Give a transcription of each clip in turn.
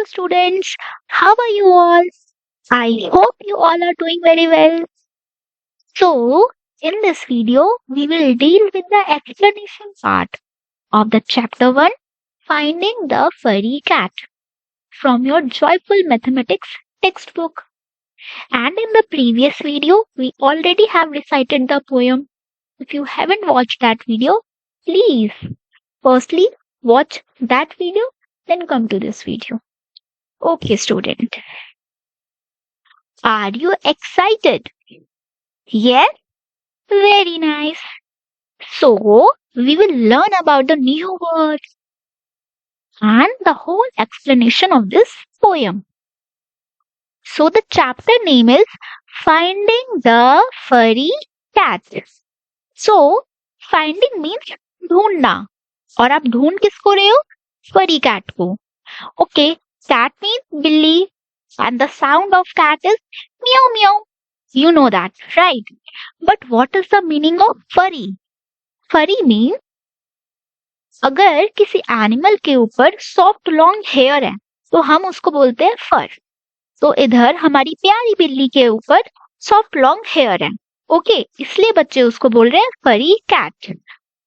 students. How are you all? I hope you all are doing very well. So, in this video, we will deal with the explanation part of the chapter 1, Finding the Furry Cat, from your Joyful Mathematics textbook. And in the previous video, we already have recited the poem. If you haven't watched that video, please firstly watch that video, then come to this video. Okay, student. Are you excited? Yes? Very nice. So, we will learn about the new words and the whole explanation of this poem. So, the chapter name is Finding the Furry Cat. So, finding means ढूंढना. और आप ढूंढ किसको रहे हो? Furry cat को. Okay, cat means बिल्ली. And the sound of cat is meow meow. You know that, right? But what is the meaning of furry? Furry means अगर किसी एनिमल के ऊपर सॉफ्ट लॉन्ग हेयर है तो हम उसको बोलते हैं फर. तो इधर हमारी प्यारी बिल्ली के ऊपर सॉफ्ट लॉन्ग हेयर है. ओके, इसलिए बच्चे उसको बोल रहे हैं फरी कैट.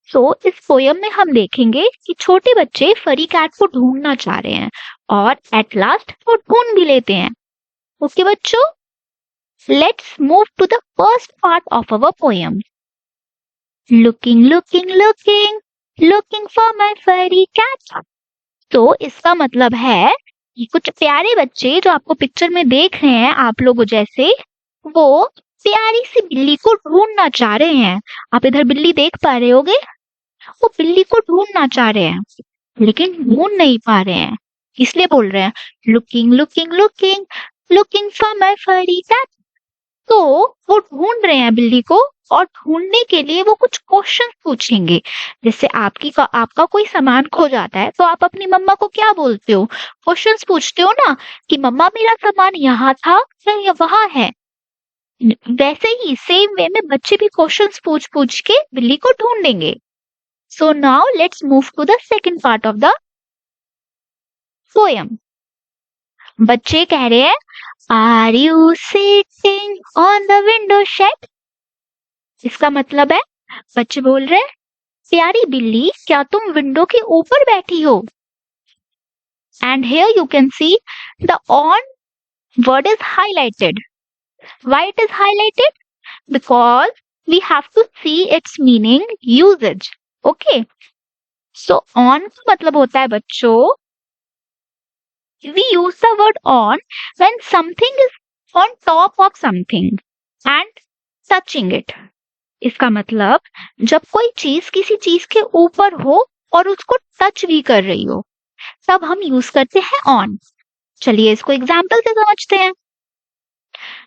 सो इस पोयम में हम देखेंगे कि छोटे बच्चे फरी कैट को ढूंढना चाह रहे हैं और एट लास्ट वो ढूंढ भी लेते हैं. ओके बच्चों, let's move to the first part of our poem. Looking looking looking looking for my furry cat. तो इसका मतलब है कि कुछ प्यारे बच्चे जो आपको पिक्चर में देख रहे हैं आप लोगों जैसे, वो प्यारी सी बिल्ली को ढूंढना चाह रहे हैं. आप इधर बिल्ली देख पा रहे होगे. वो बिल्ली को ढूंढना चाह रहे हैं लेकिन ढूंढ नहीं पा रहे हैं, इसलिए बोल रहे हैं looking looking looking looking for my furry cat. तो वो ढूंढ रहे हैं बिल्ली को और ढूंढने के लिए वो कुछ क्वेश्चन पूछेंगे. जैसे आपका कोई सामान खो जाता है तो आप अपनी मम्मा को क्या बोलते हो? क्वेश्चंस पूछते हो ना कि मम्मा मेरा सामान यहाँ था या वहां है. वैसे ही सेम वे में बच्चे भी क्वेश्चंस पूछ के बिल्ली को ढूंढेंगे. So now let's move to the second part of the poem. बच्चे कह रहे हैं are you sitting on the window shade. इसका मतलब है बच्चे बोल रहे हैं प्यारी बिल्ली क्या तुम विंडो के ऊपर बैठी हो. And here you can see the on word is highlighted. Why it is highlighted? Because we have to see its meaning, usage. Okay. So on का मतलब होता है बच्चों, we use the word on when something is on top of something and touching it. इसका मतलब जब कोई चीज किसी चीज के ऊपर हो और उसको टच भी कर रही हो तब हम यूज करते हैं on. चलिए इसको एग्जाम्पल से समझते हैं.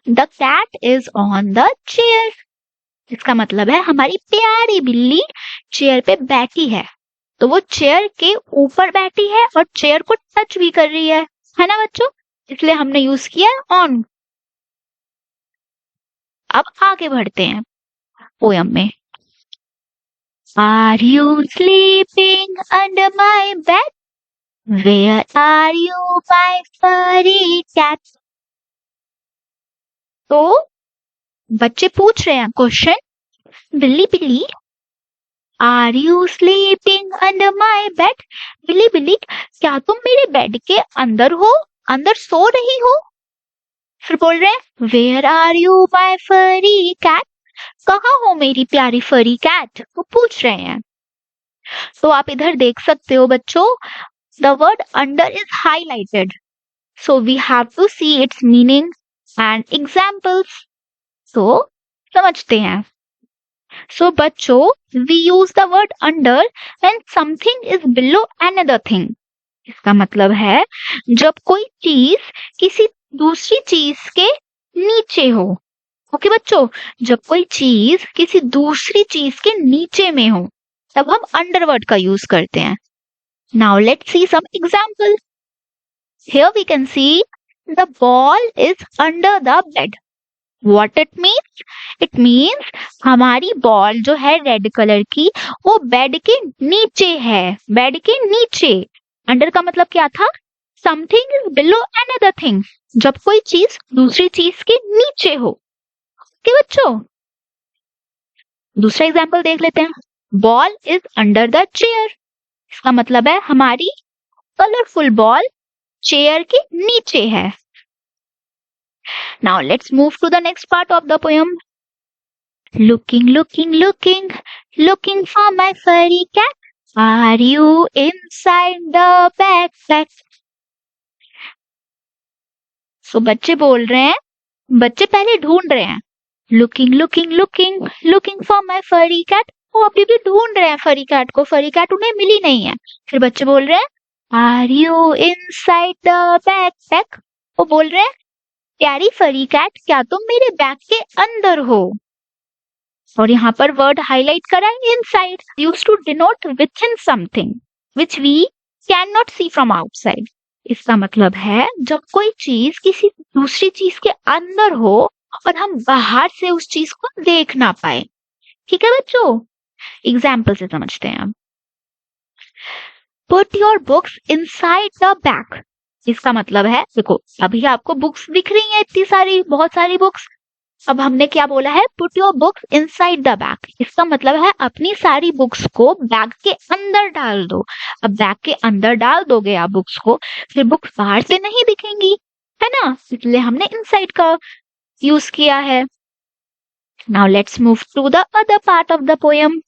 The cat is on the chair. इसका मतलब है हमारी प्यारी बिल्ली चेयर पे बैठी है. तो वो चेयर के ऊपर बैठी है और चेयर को टच भी कर रही है ना बच्चों? इसलिए हमने यूज किया on. अब आगे बढ़ते हैं पोयम में. Are you sleeping under my bed? Where are you, my furry cat? तो बच्चे पूछ रहे हैं क्वेश्चन, बिल्ली बिल्ली are you sleeping under my bed. बिल्ली बिल्ली क्या तुम मेरे बेड के अंदर हो, अंदर सो रही हो? फिर बोल रहे हैं वेयर आर यू माई फरी कैट. कहाँ हो मेरी प्यारी फरी कैट? वो पूछ रहे हैं. तो आप इधर देख सकते हो बच्चों, the word under is highlighted. So we have to see its meaning and examples. So समझते हैं. So बच्चों, we use the word under when something is below another thing. इसका मतलब है जब कोई चीज किसी दूसरी चीज के नीचे हो. ओके बच्चों, जब कोई चीज किसी दूसरी चीज के नीचे में हो तब हम under वर्ड का यूज करते हैं. Now let's see some examples. Here we can see the ball is under the bed. What it means? It means हमारी बॉल जो है रेड कलर की वो बेड के नीचे है. बेड के नीचे. अंडर का मतलब क्या था? Something is below another thing, जब कोई चीज दूसरी चीज के नीचे हो। ओके बच्चों, दूसरा एग्जाम्पल देख लेते हैं। Ball is under the chair, इसका मतलब है हमारी कलरफुल बॉल चेयर के नीचे है। Now let's move to the next part of the poem. Looking looking looking looking for my furry cat, are you inside the backpack. So बच्चे बोल रहे हैं, बच्चे पहले ढूंढ रहे हैं, looking looking looking looking for my furry cat, वो अभी भी ढूंढ रहे हैं फरी कैट को, फरी कैट उन्हें मिली नहीं है। फिर बच्चे बोल रहे हैं, are you inside the backpack, वो बोल रहे हैं, प्यारी फरी कैट क्या तुम मेरे बैग के अंदर हो। और यहाँ पर वर्ड हाईलाइट करा है inside, used to denote within something which we can not see from outside. इसका मतलब है जब कोई चीज किसी दूसरी चीज के अंदर हो और हम बाहर से उस चीज को देख ना पाए। ठीक है बच्चों, एग्जाम्पल से समझते हैं हम। Put your books inside the bag, इसका मतलब है देखो अभी आपको बुक्स दिख रही हैं इतनी सारी, बहुत सारी बुक्स। अब हमने क्या बोला है, put your books inside the bag, इसका मतलब है अपनी सारी बुक्स को बैग के अंदर डाल दो। अब बैग के अंदर डाल दोगे आप बुक्स को, फिर बुक्स बाहर से नहीं दिखेंगी, है ना, इसलिए हमने इनसाइड का यूज किया है। Now let's move to the other part of the poem.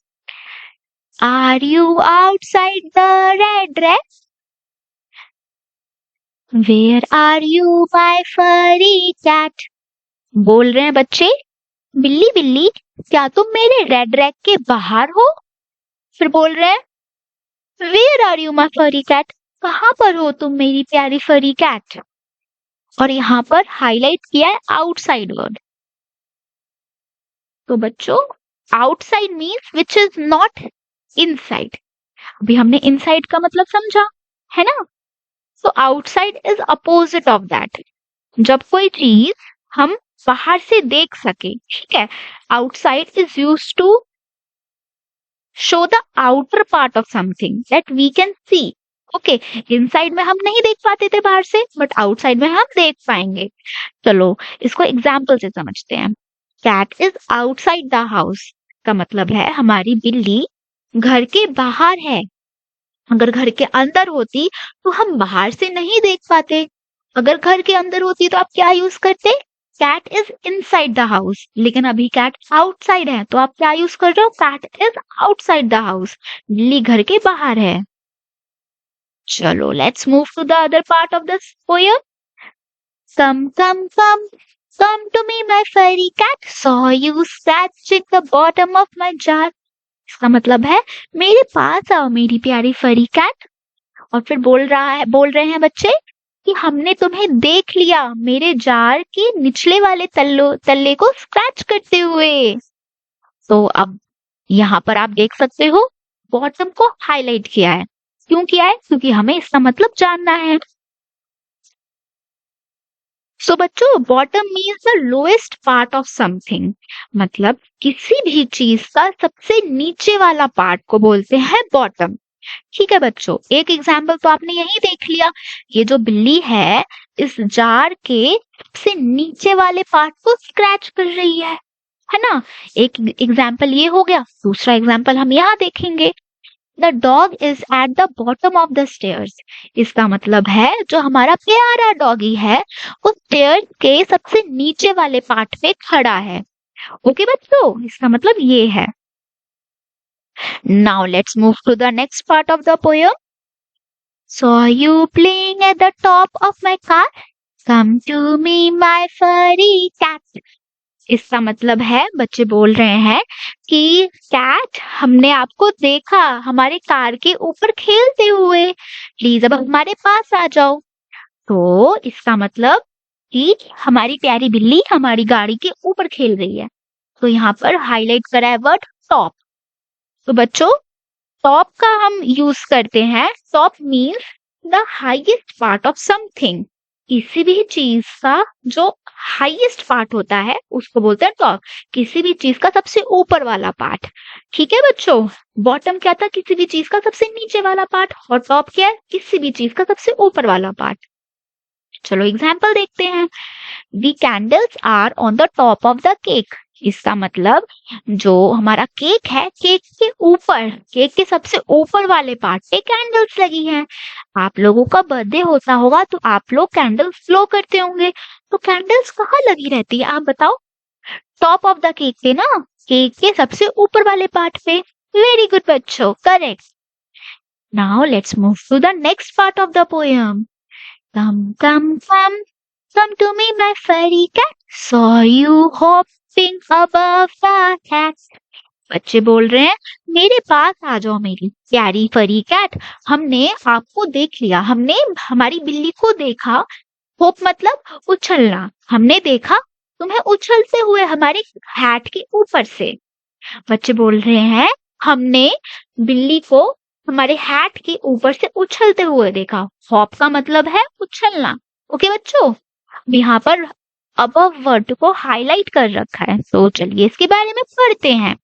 Are you outside the red dress, where are you my furry cat. बोल रहे हैं बच्चे, बिल्ली बिल्ली क्या तुम मेरे रेड रैक के बाहर हो। फिर बोल रहे हैं, where are you my furry cat, कहां पर हो तुम मेरी प्यारी फरी कैट। और यहाँ पर हाईलाइट किया है आउटसाइड वर्ड। तो बच्चों outside means which is not inside. अभी हमने इनसाइड का मतलब समझा है ना, तो outside is opposite of that, जब कोई चीज हम बाहर से देख सके। ठीक है, outside is used to show the outer part of something that we can see. Okay, inside में हम नहीं देख पाते थे बाहर से, बट आउटसाइड में हम देख पाएंगे। चलो इसको एग्जाम्पल से समझते हैं। Cat is outside the house का मतलब है हमारी बिल्ली घर के बाहर है। अगर घर के अंदर होती तो हम बाहर से नहीं देख पाते, अगर घर के अंदर होती तो आप क्या यूज करते, cat is inside the house. लेकिन अभी कैट आउटसाइड है, तो आप क्या यूज कर रहे हो, cat is outside the house, बिल्ली घर के बाहर है। चलो let's move to the other part of this poem. Come come come come to me my furry cat, saw you scratching the bottom of my jar. इसका मतलब है मेरे पास आओ मेरी प्यारी फरी कैट। और फिर बोल रहे हैं बच्चे कि हमने तुम्हें देख लिया मेरे जार के निचले वाले तल्ले को स्क्रैच करते हुए। तो अब यहाँ पर आप देख सकते हो बॉटम को हाईलाइट किया है। क्यों किया है, क्योंकि हमें इसका मतलब जानना है। सो बच्चों bottom means the lowest part of something, मतलब किसी भी चीज का सबसे नीचे वाला पार्ट को बोलते हैं बॉटम। ठीक है बच्चों, एक एग्जाम्पल तो आपने यही देख लिया, ये जो बिल्ली है इस जार के सबसे नीचे वाले पार्ट को स्क्रैच कर रही है ना। एक एग्जाम्पल ये हो गया, दूसरा एग्जाम्पल हम यहाँ देखेंगे। The dog is at the bottom of the stairs, इसका मतलब है जो हमारा प्यारा डॉगी है वो स्टेयर्स के सबसे नीचे वाले पार्ट पे खड़ा है। ओके बच्चों, इसका मतलब ये है। Now let's move to the next part of the poem. Saw you playing at the top of my car, come to me my furry cat. इसका मतलब है बच्चे बोल रहे हैं कि कैट हमने आपको देखा हमारे कार के ऊपर खेलते हुए, प्लीज अब हमारे पास आ जाओ। तो इसका मतलब कि हमारी प्यारी बिल्ली हमारी गाड़ी के ऊपर खेल रही है। तो यहाँ पर हाईलाइट करा है वर्ड टॉप। तो बच्चों टॉप का हम यूज करते हैं, top means the highest part of something. किसी भी चीज का जो हाईएस्ट पार्ट होता है उसको बोलते हैं टॉप। किसी भी चीज का सबसे ऊपर वाला पार्ट। ठीक है बच्चों, बॉटम क्या था? किसी भी चीज का सबसे नीचे वाला पार्ट। और टॉप क्या है? किसी भी चीज का सबसे ऊपर वाला पार्ट। चलो एग्जाम्पल देखते हैं। The candles are on the top of the cake। इसका मतलब जो हमारा केक है, केक के ऊपर, केक के सबसे ऊपर वाले पार्ट पे कैंडल्स लगी हैं। आप लोगों का बर्थडे होता होगा तो आप लोग कैंडल्स फ्लो करते होंगे, तो कैंडल्स कहाँ लगी रहती है आप बताओ? टॉप ऑफ द केक पे ना, केक के सबसे ऊपर वाले पार्ट पे। वेरी गुड बच्चों, correct. Now let's move to the next part of the poem. Come to me, my furry cat. Saw you hopping above the cat. बच्चे बोल रहे हैं मेरे पास आ जाओ मेरी प्यारी फरी कैट। हमने आपको देख लिया, हमने हमारी बिल्ली को देखा। होप मतलब उछलना। हमने देखा तुम्हें उछलते हुए हमारे हैट के ऊपर से। बच्चे बोल रहे हैं हमने बिल्ली को हमारे हैट के ऊपर से उछलते हुए देखा। हॉप का मतलब है उछलना। ओके बच्चों, यहाँ पर अबव वर्ड को हाईलाइट कर रखा है, तो चलिए इसके बारे में पढ़ते हैं।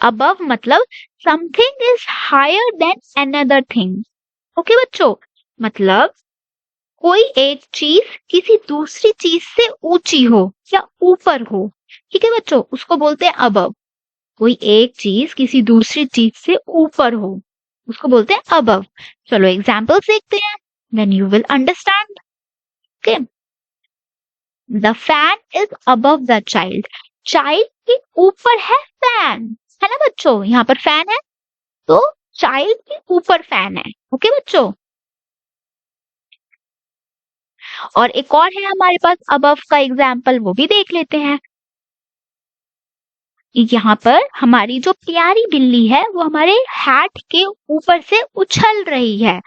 अबव मतलब something is higher than another thing. Okay बच्चों, मतलब कोई एक चीज किसी दूसरी चीज से ऊंची हो या ऊपर हो। ठीक है बच्चों, उसको बोलते हैं अबव। कोई एक चीज किसी दूसरी चीज से ऊपर हो उसको बोलते हैं अबव। चलो एग्जाम्पल्स देखते हैं, then you will understand. Okay, the fan is above the child. Child के ऊपर है फैन, है ना बच्चों? यहाँ पर फैन है तो चाइल्ड के ऊपर फैन है। ओके बच्चों, और एक और है हमारे पास अबव का एग्जाम्पल, वो भी देख लेते हैं। यहाँ पर हमारी जो प्यारी बिल्ली है वो हमारे हैट के ऊपर से उछल रही है।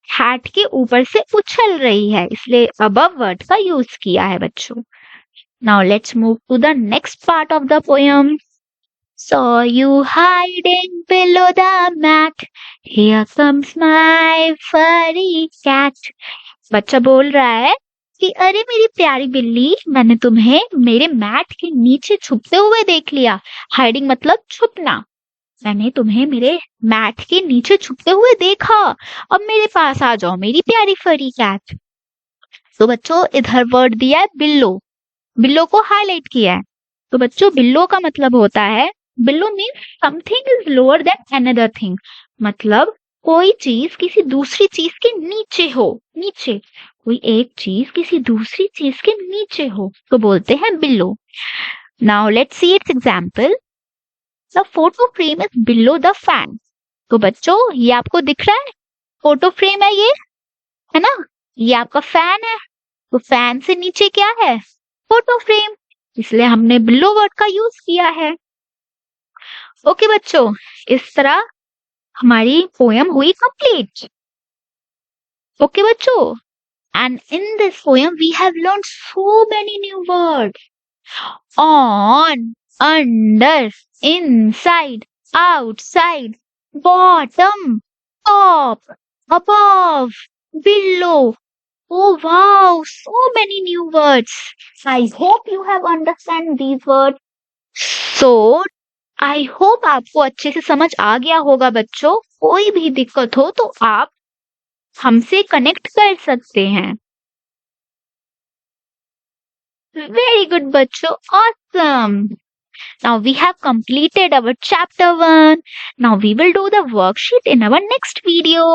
हैट के ऊपर से उछल रही है, इसलिए अबव वर्ड का यूज किया है बच्चों। Now let's move to the next part of the poem. Saw you hiding below the mat. Here comes my furry cat. बच्चा बोल रहा है कि अरे मेरी प्यारी बिल्ली, मैंने तुम्हें मेरे मैट के नीचे छुपते हुए देख लिया। हाइडिंग मतलब छुपना। मैंने तुम्हें मेरे मैट के नीचे छुपते हुए देखा। अब मेरे पास आ जाओ मेरी प्यारी फरी कैट। तो बच्चों इधर वर्ड दिया है बिल्लो, बिल्लो को हाईलाइट किया है। तो बच्चों बिल्लो का मतलब होता है, बिल्लो means something is lower than another thing. मतलब कोई चीज किसी दूसरी चीज के नीचे हो। नीचे, कोई एक चीज किसी दूसरी चीज के नीचे हो तो बोलते हैं बिल्लो। Now let's see it's example. The photo frame is below the fan. तो बच्चों ये आपको दिख रहा है, फोटो फ्रेम है ये, है ना? ये आपका फैन है, तो फैन से नीचे क्या है? फोटो फ्रेम, इसलिए हमने बिलो वर्ड का यूज किया है। ओके बच्चों, इस तरह हमारी पोएम हुई कंप्लीट। ओके बच्चों, and in this poem we have learned so many new words: on, under, inside, outside, bottom, top, above, below. Oh wow, so many new words. I hope you have understand these words. So I hope आपको अच्छे से समझ आ गया होगा बच्चों। कोई भी दिक्कत हो तो आप हमसे कनेक्ट कर सकते हैं। Very good बच्चों, awesome. Now we have completed our chapter 1. Now we will do the worksheet in our next video.